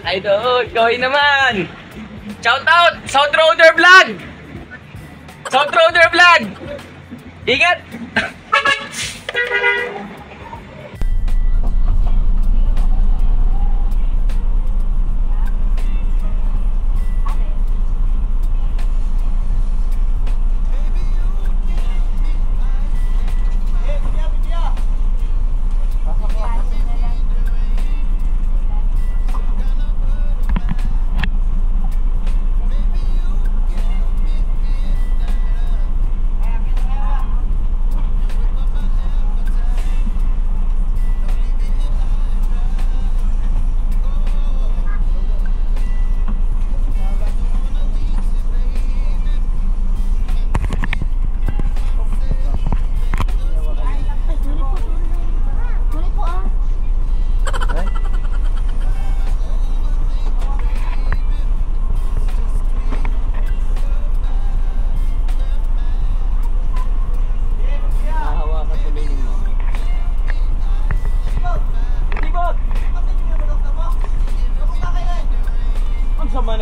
Idol, gawin naman! Shout out! South Roader Vlog! South Roader Vlog! Ingat!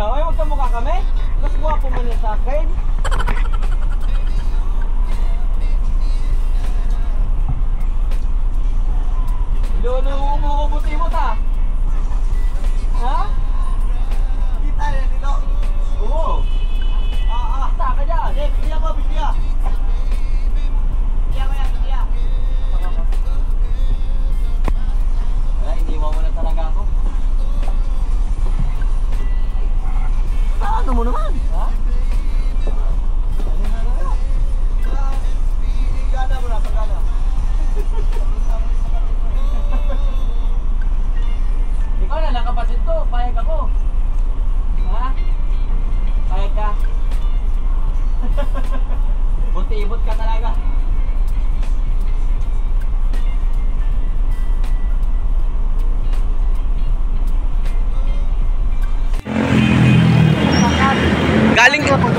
Ay, huwag ka mukha kami. Mas guwapo mo na sa akin. Lolo, umuubuti-ibot ha? Ha? Kita na dito. Oo. Kita ka dyan. Bigya ko, bigya. Bigya ko yan, bigya. Wala, iniwan mo na talaga ako. Ano mo naman? Ha? Gana mo na, pagana. Ikaw na lang kapatid ko, payag ako. Ha? Payag ka? Buti-ibot ka talaga.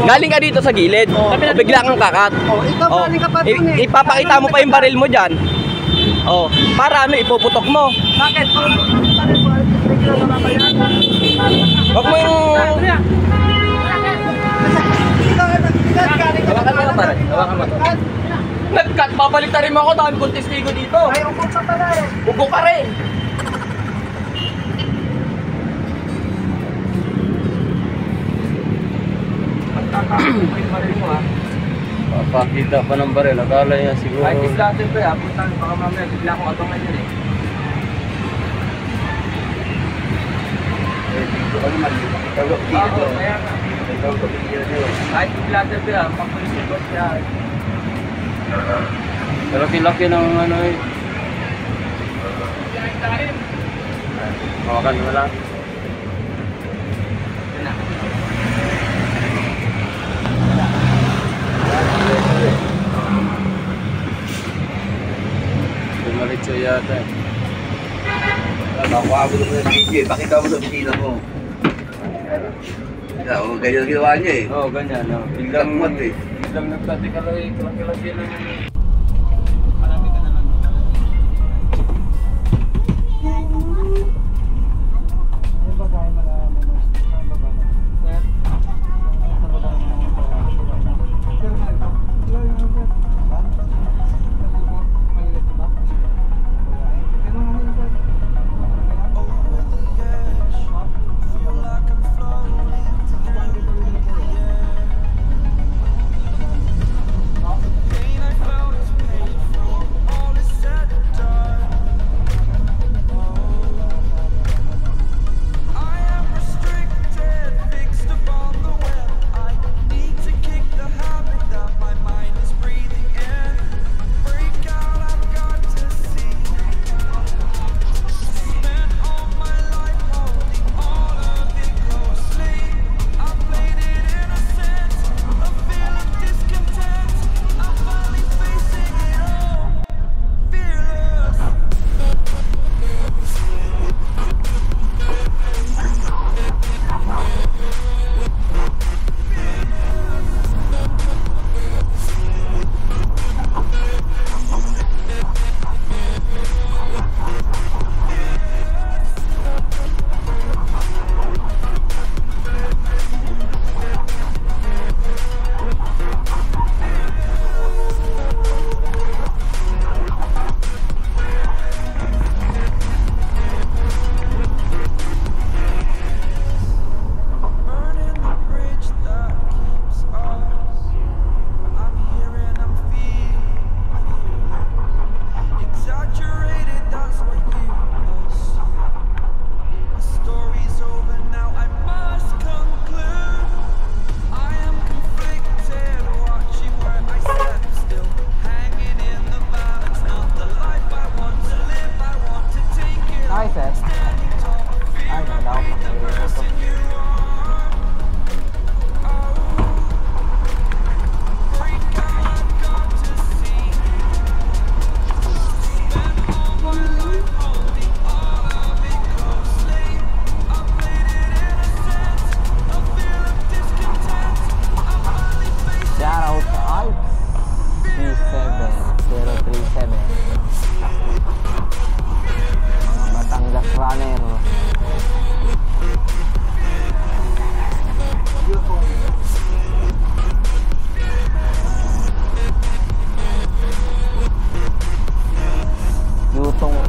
Galing ka dito sa gilid. Bigla kang kakat. Ikaw galing ka pa dun eh. Ipapakita mo pa yung baril mo dyan. Para ano, ipuputok mo. Bakit? Huwag mo yung... Hawakan mo na pare. Hawakan mo. Nag-cut, babalik na rin mo ako. Dahil kong testigo dito. Ay, upo ka pala eh. Upo ka rin. Papakita pa ng baril, akala niya siguro. Ay, kislatin ko ya. Punta, baka mamaya bigla akong abangan yun eh. Tagok dito. Kaya nga. Tagok dito. Ay, kislatin ko ya. Pagpulisin ko siya. Laki-laki ng ano eh. Hawakan mo lang. Dumaritso yata eh. Nakuha mo naman ng video eh. Pakita mo sa opisina mo. Ganyan ginawa niya eh. Oo, ganyan. No. Takmat eh. Biglang nagtatikaloy. Kalaki-laki lang yun.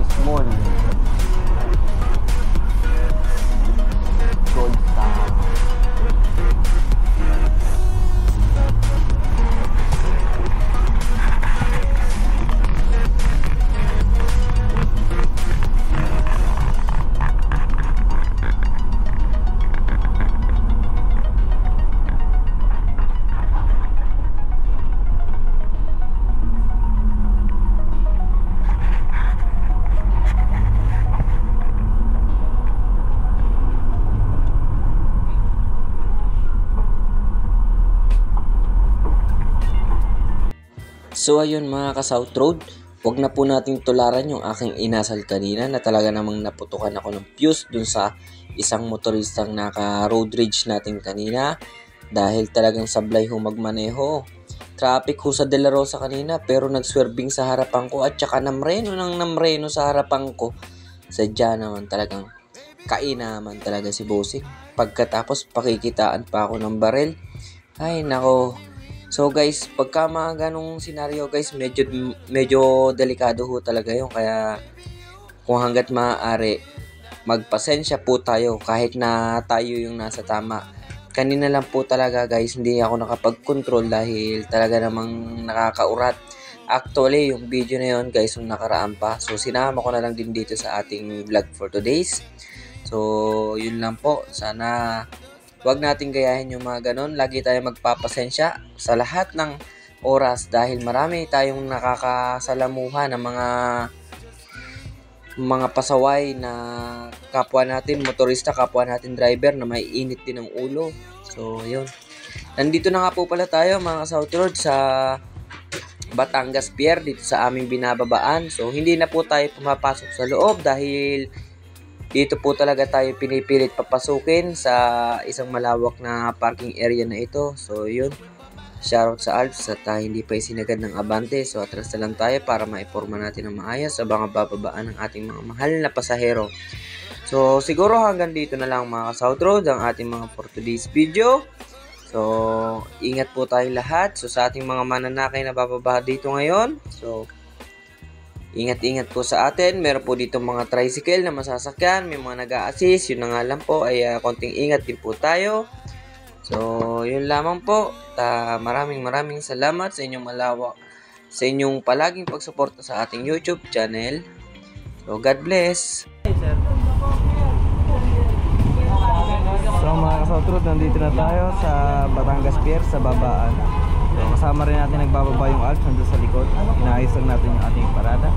Small. Gold star. So ayun mga ka-South Road, wag na po nating tularan yung aking inasal kanina na talaga namang naputukan ako ng fuse dun sa isang motoristang naka-road rage natin kanina dahil talagang sablay ho magmaneho. Traffic ho sa De La Rosa kanina pero nagswerving sa harapan ko at saka namreno sa harapan ko. Sadya naman talagang kainaman talaga si Bossing. Pagkatapos pakikitaan pa ako ng barel. Ay nako. So guys, pagka mga ganong senaryo guys, medyo delikado ho talaga yun. Kaya kung hanggat maaari, magpasensya po tayo kahit na tayo yung nasa tama. Kanina lang po talaga guys, hindi ako nakapag-control dahil talaga namang nakakaurat. Actually, yung video na yun guys, yung nakaraan pa. So sinama ko na lang din dito sa ating vlog for today's. So yun lang po, sana wag nating gayahin yung mga ganon. Lagi tayo magpapasensya sa lahat ng oras dahil marami tayong nakakasalamuha ng mga pasaway na kapwa natin, motorista, kapwa natin driver na may init din ng ulo. So, yun. Nandito na nga po pala tayo mga South Road sa Batangas Pier dito sa aming binababaan. So, hindi na po tayo pumapasok sa loob dahil dito po talaga tayo pinipilit papasukin sa isang malawak na parking area na ito. So yun, shoutout sa Alps at hindi pa isinagad ng Abante. So atras na lang tayo para maiporma natin ng maayos sa mga bababaan ng ating mga mahal na pasahero. So siguro hanggang dito na lang mga South Road ang ating mga for today's video. So ingat po tayong lahat. So sa ating mga mananakay na bababa dito ngayon, so ingat-ingat po sa atin. Meron po dito mga tricycle na masasakyan, may mga nag-a-assist. Yun na nga lang po ay konting ingat din po tayo. So, yun lamang po. Maraming salamat sa inyong palaging pagsuporta sa ating YouTube channel. So, God bless. So mga South Road, nandito na tayo sa Batangas Pier sa babaan. So, kasama rin natin nagbababa yung Alps nandun sa likod. Inaayos lang natin yung ating parada.